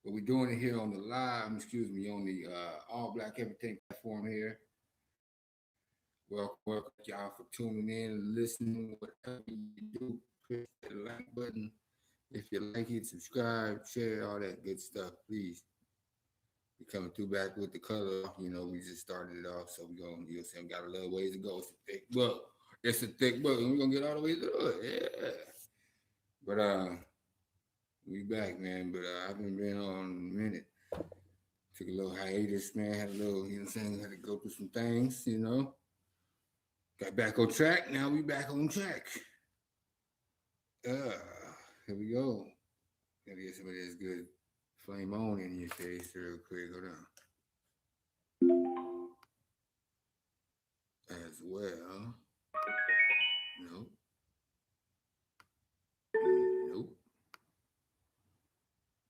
But we're doing it here on the live, excuse me, on the All Black Everything platform here. Welcome y'all for tuning in, listening, whatever you do. Push that like button. If you like it, subscribe, share, all that good stuff, please. We coming through back with the color. We just started it off, so we gonna, we got a little ways to go. It's a thick book. It's a thick book, and we're gonna get all the way through it. Yeah. But we back, man. But I haven't been on a minute. Took a little hiatus, man. Had a little, had to go through some things. Got back on track. Now we back on track. Here we go. Gotta get some of this good flame on in your face real quick. Hold on. As well. Nope. Nope.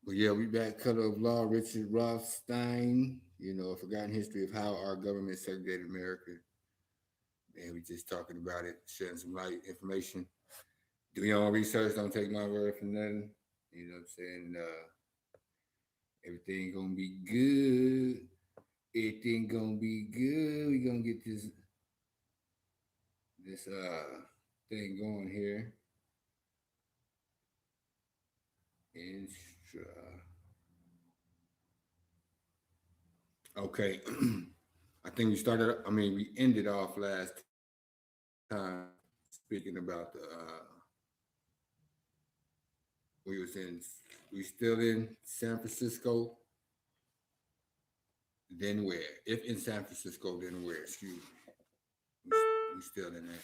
But yeah, we back. Color of Law, Richard Rothstein. A forgotten history of how our government segregated America. And we just talking about it, sharing some light information. Do your own research. Don't take my word for nothing. You know what I'm saying? Everything gonna be good. Everything gonna be good. We gonna get this thing going here. Okay. I think we ended off last time speaking about we still in San Francisco, then where? If in San Francisco, then where? Excuse me. We still in that.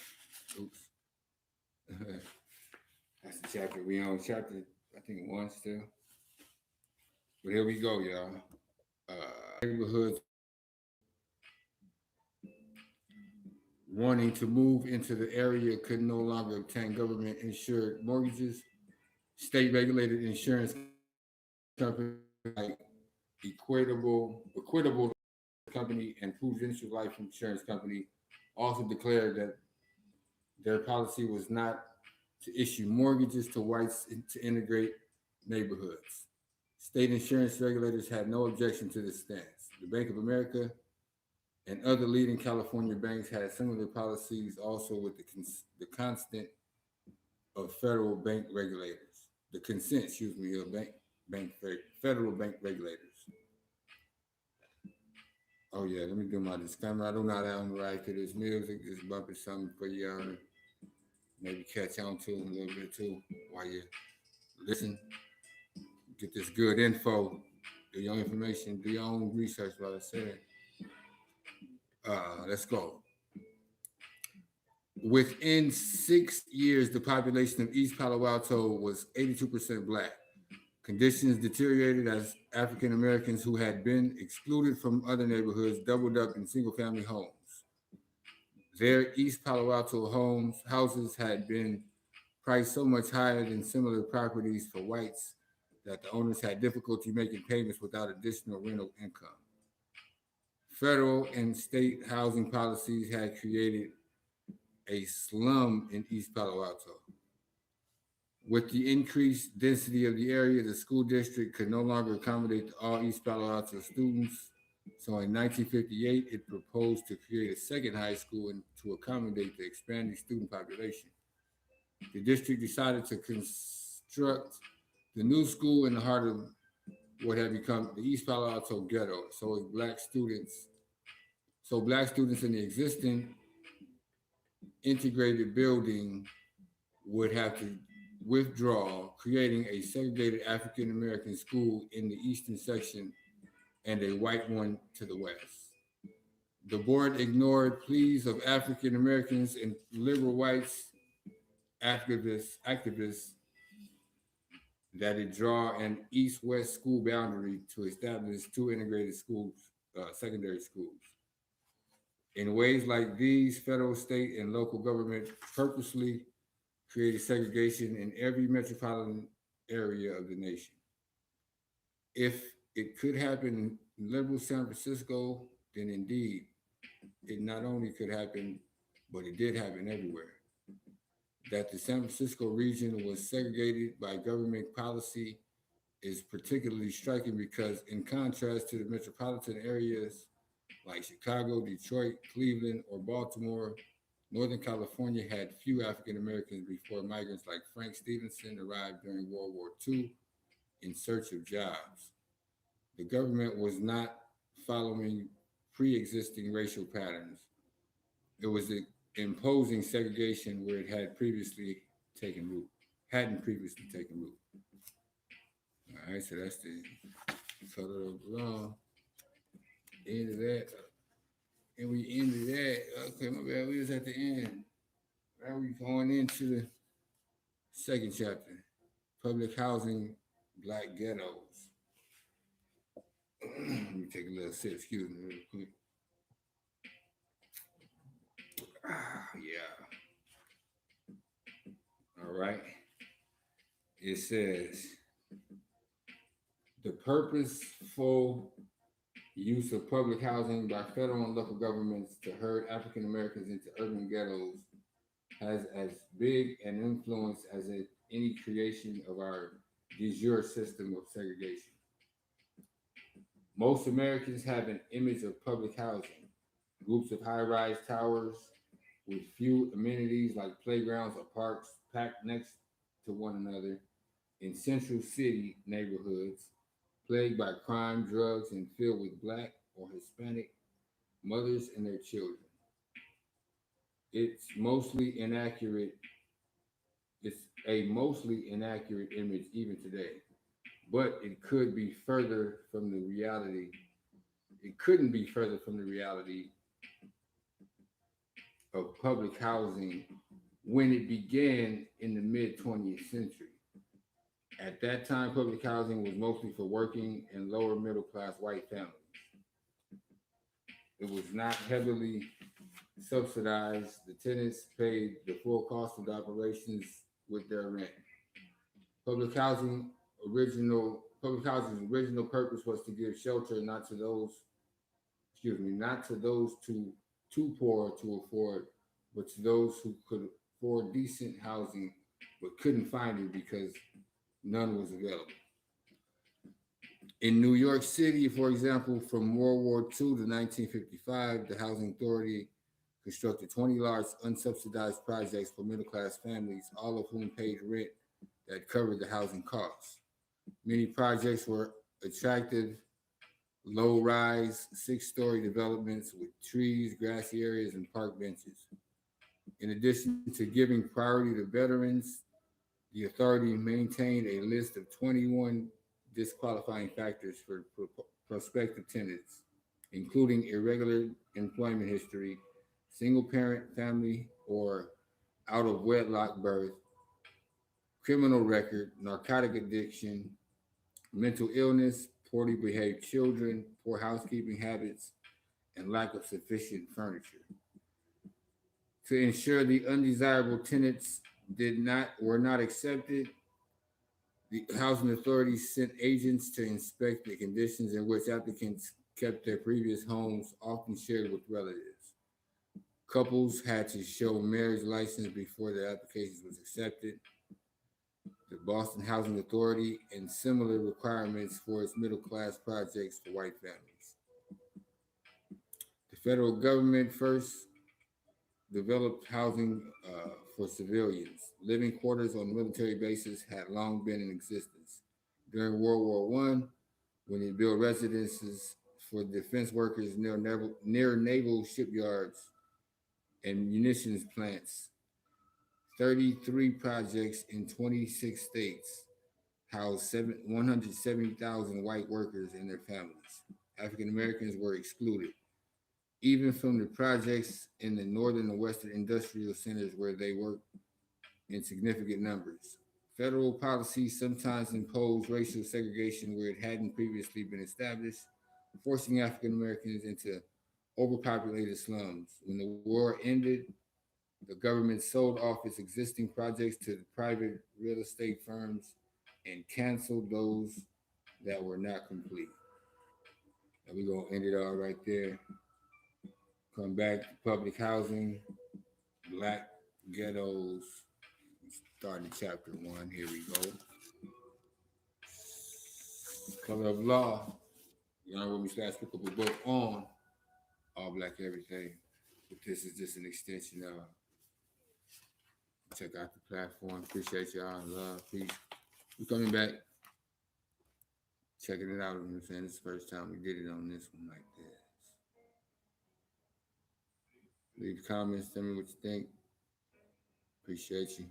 Oops. That's the chapter. We on chapter, I think, 1 still. But here we go, y'all. Neighborhoods wanting to move into the area could no longer obtain government-insured mortgages. State-regulated insurance companies like Equitable Company and Prudential Life Insurance Company also declared that their policy was not to issue mortgages to whites to integrate neighborhoods. State insurance regulators had no objection to this stance. The Bank of America and other leading California banks had similar policies also with the consent of federal bank regulators. The consent, of federal bank regulators. Oh yeah, let me do my disclaimer. I do not have the right to this music. Just bumping something for y'all to maybe catch on to a little bit too while you listen. Get this good info. Do your information. Do your own research, like I said. Let's go. Within 6 years, the population of East Palo Alto was 82% Black. Conditions deteriorated as African Americans who had been excluded from other neighborhoods doubled up in single-family homes. Their East Palo Alto houses had been priced so much higher than similar properties for whites that the owners had difficulty making payments without additional rental income. Federal and state housing policies had created a slum in East Palo Alto. With the increased density of the area, the school district could no longer accommodate all East Palo Alto students. So in 1958, it proposed to create a second high school and to accommodate the expanding student population. The district decided to construct the new school in the heart of what had become the East Palo Alto ghetto. So black students in the existing integrated building would have to withdraw, creating a segregated African American school in the eastern section and a white one to the west. The board ignored pleas of African Americans and liberal whites activists that it draw an east-west school boundary to establish 2 integrated schools, secondary schools. In ways like these, federal, state, and local government purposely created segregation in every metropolitan area of the nation. If it could happen in liberal San Francisco, then indeed, it not only could happen, but it did happen everywhere. That the San Francisco region was segregated by government policy is particularly striking because, in contrast to the metropolitan areas like Chicago, Detroit, Cleveland, or Baltimore, Northern California had few African Americans before migrants like Frank Stevenson arrived during World War II in search of jobs. The government was not following pre existing racial patterns, it was imposing segregation where it had previously taken root, hadn't previously taken root. All right, so that's the total of end of that. And we ended that. Okay, my bad. We was at the end. Now we going into the second chapter. Public housing, black ghettos. Let me take a little sip, excuse me, real quick. Yeah. All right. It says the purposeful use of public housing by federal and local governments to herd African Americans into urban ghettos has as big an influence as any creation of our de jure system of segregation. Most Americans have an image of public housing, groups of high rise towers with few amenities like playgrounds or parks packed next to one another in central city neighborhoods, plagued by crime, drugs, and filled with Black or Hispanic mothers and their children. It's mostly inaccurate. It's a mostly inaccurate image even today, but it could be further from the reality. It couldn't be further from the reality of public housing when it began in the mid 20th century. At that time, public housing was mostly for working and lower middle class white families. It was not heavily subsidized. The tenants paid the full cost of the operations with their rent. Public housing Public housing's original purpose was to give shelter not to those too poor to afford, but to those who could afford decent housing but couldn't find it because none was available. In New York City, for example, from World War II to 1955, the Housing Authority constructed 20 large unsubsidized projects for middle class families, all of whom paid rent that covered the housing costs. Many projects were attractive, low rise, 6-story developments with trees, grassy areas, and park benches. In addition to giving priority to veterans, the authority maintained a list of 21 disqualifying factors for prospective tenants, including irregular employment history, single parent family or out of wedlock birth, criminal record, narcotic addiction, mental illness, poorly behaved children, poor housekeeping habits, and lack of sufficient furniture. To ensure the undesirable tenants were not accepted, the housing authority sent agents to inspect the conditions in which applicants kept their previous homes, often shared with relatives. Couples had to show marriage license before their applications was accepted. The Boston Housing Authority and similar requirements for its middle class projects for white families. The federal government first developed housing for civilians. Living quarters on military bases had long been in existence. During World War One, when it built residences for defense workers near naval shipyards and munitions plants, 33 projects in 26 states housed 170,000 white workers and their families. African Americans were excluded, even from the projects in the northern and western industrial centers where they worked in significant numbers. Federal policies sometimes imposed racial segregation where it hadn't previously been established, forcing African Americans into overpopulated slums. When the war ended, the government sold off its existing projects to the private real estate firms and canceled those that were not complete. And we're going to end it all right there. Come back to public housing, black ghettos, starting chapter 1. Here we go. Color of Law. Y'all with me slash pick up a book on All Black Everything. But this is just an extension of check out the platform. Appreciate y'all. Love, peace. We coming back, checking it out. You know what I'm saying? This is the first time we did it on this one like this. Leave comments, tell me what you think. Appreciate you.